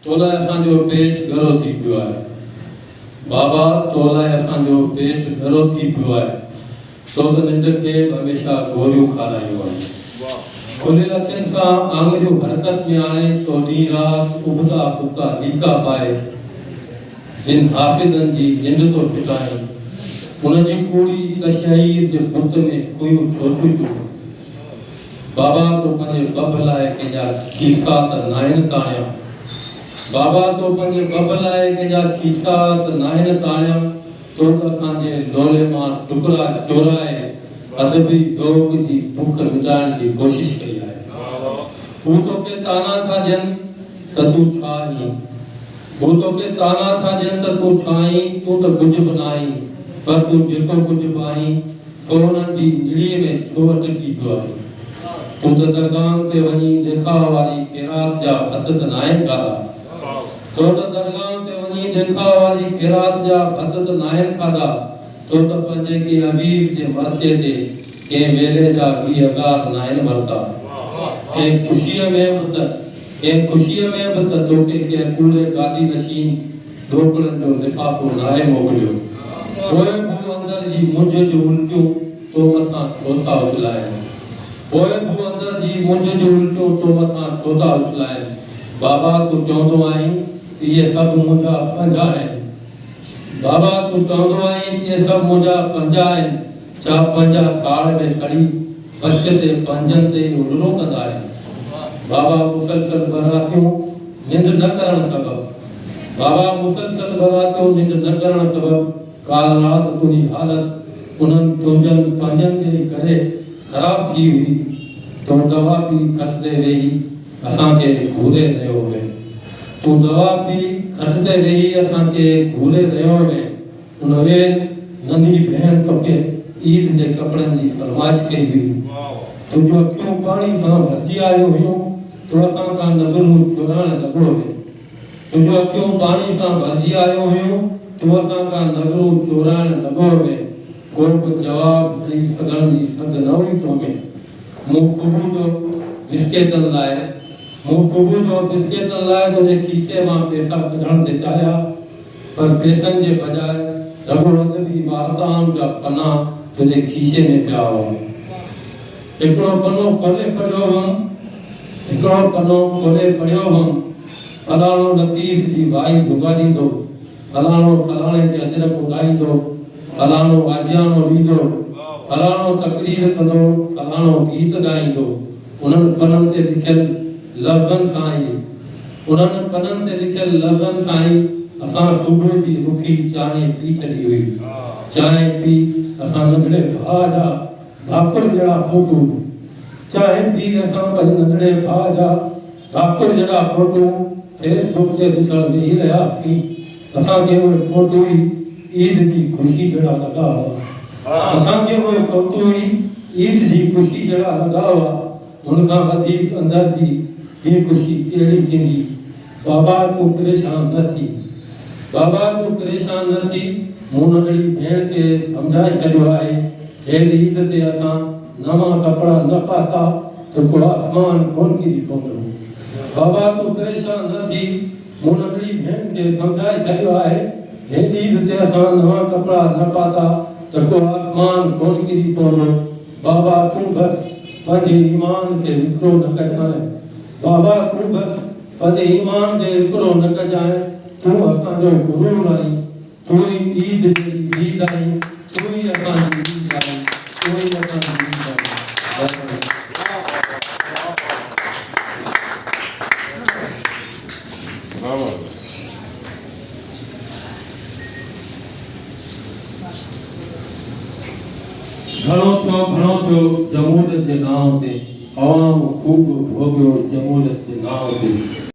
तोला असांजो पेट गरो थी पियो आहे। बाबा तोला असांजो पेट गरो थी पियो आहे। तो त निंड खे हमेशा गोरियूं खारायूं आहिनि। खुलियल अखियुनि सां आङुरियूं हरकत में आणे तो ॾींहुं राति उबता फुबता लीका पाए जिन हाफ़िज़नि जी निंड तो फिटायूं उनजी कूड़ी तशहीर जे बुत में सुयूं चोटियूं। बाबा तो पंहिंजे बब लाइ कंहिंजा खीसा त नाहिनि ताणिया। बाबा तो पंहिंजे बब लाइ कंहिंजा खीसा त नाहिनि ताणिया। तो त असांजे लोले मां टुकड़ा चोराए अदबी ज़ौक़ जी बुख मिटाइण जी कोशिश कई आहे। हू तोखे ताना था ॾियनि त तूं छा आहीं। हू तोखे ताना था ॾियनि त तूं छा आहीं। तूं त कुझु बि न आहीं, पर तूं जेको कुझु बि आहीं सो उन्हनि जी निड़ीअ में छो अटकी पियो आहीं। तूं त दरगाहनि ते वञी ॾेखाव वारी ख़ैरात जा हथ त नाहिनि खाधा। तो त दरगाहनि ते वञी ॾेखाव वारी ख़ैरात जा हथ त नाहिनि खाधा। तो त पंहिंजे के अज़ीज़ जे मरते ते कंहिं वेले जा 20,000 नाहिनि वरिता। कंहिं ख़ुशीअ में बि त तोखे कंहिं कूड़े गादी नशीन ढोकड़नि जो लिफ़ाफ़ो नाहे मोकिलियो। पोइ बि अंदर जी मुंझ जूं उल्टियूं तो मथां छो था उछलाइनि। पोइ बि अंदर जी मुंझ जूं उल्टियूं तो मथां छो था उछलाइनि। बाबा तूं चवंदो आहीं त इहे सभु मुंहिंजा पंहिंजा आहिनि। बाबा तूं चवंदो आहीं त इहे सभु मुंहिंजा पंहिंजा आहिनि। छा पंहिंजा साड़ में सड़ी पछ ते पंजनि ते उलरो कंदा आहिनि। बाबा मुसलसल बरातियूं निंड न करण सबबु बाबा मुसलसल बरातियूं निंड न करण सबबु काल राति तुंहिंजी हालत उन्हनि तुंहिंजनि पंजनि जे करे ख़राब थी हुई। तो दवा पी खट ते वेही असांखे घूरे रहियो हुए। तूं दवा पी खट ते वेही असांखे घूरे रहियो हुए। उन वेल नंढी भेण तोखे ईद जे कपिड़नि जी फरमाइश कई हुई। तुंहिंजूं अखियूं पाणी सां भरिजी आयूं हुयूं। तो असां खां नज़रूं चुराइण लॻो हुए। तुंहिंजूं अखियूं पाणी सां भरिजी आयूं हुयूं। तो असां खां नज़रूं चुराइण लॻो हुए। को बि जवाबु ॾेई सघण जी सघ न हुई तो में। मूं सुबुह जो बिस्केटनि लाइ तुंहिंजे खीसे मां पैसा कढण ते चाहिया, पर पैसनि जे बजाए रॻो अदबी वार्ताउनि जा पना तुंहिंजे खीसे में पिया हुआ। हिकिड़ो पनो खोले पढ़ियो हुअमि। फलाणो लतीफ़ जी भाई भुॻाड़ींदो, फलाणो फलाणे जे अजरक उॾाईंदो, फलाणो आजियानो ॾींदो, फलाणो तकरीर कंदो, फलाणो गीत ॻाईंदो। उन्हनि पननि ते लिखियल लफ़्ज़नि सां ई असां सुबुह जी रुखी चांहि पी छॾी हुई। चांहि पी असां नंढड़े भाउ जा भाकुर जहिड़ा फोटू फेसबुक ते ॾिसण वेही रहियासीं। असांखे उहे फोटू ई ईद जी ख़ुशी जहिड़ा लॻा हुआ। हुन खां वधीक अंदर जी हीअ ख़ुशी कहिड़ी थींदी। बाबा तूं परेशान न थी। मूं नंढड़ी भेण खे सम्झाए छॾियो आहे। हेल ईद ते असां नवां कपिड़ा न पाता त को आसमान कोन किरी पवंदो। बाबा तूं परेशान न थी। मूं नंढड़ी भेण खे सम्झाए छॾियो आहे। हेल ईद ते असां नवां कपिड़ा न पाता त को आसमान कोन किरी पवंदो। बाबा तूं बसि पंहिंजे ईमान खे विकिरो न कजांइ। बाबा तूं बसि पंहिंजे ईमान खे विकिरो न कजांइ। तूं असांजो गुरूर आहीं। तूं ई ईद जी ईद आहीं। तूं ई असांजी ईद आहीं। घणो थियो जमहूरियत जे नाव ते। अवाम ख़ूब भोॻियो जमहूरियत जे नाव ते।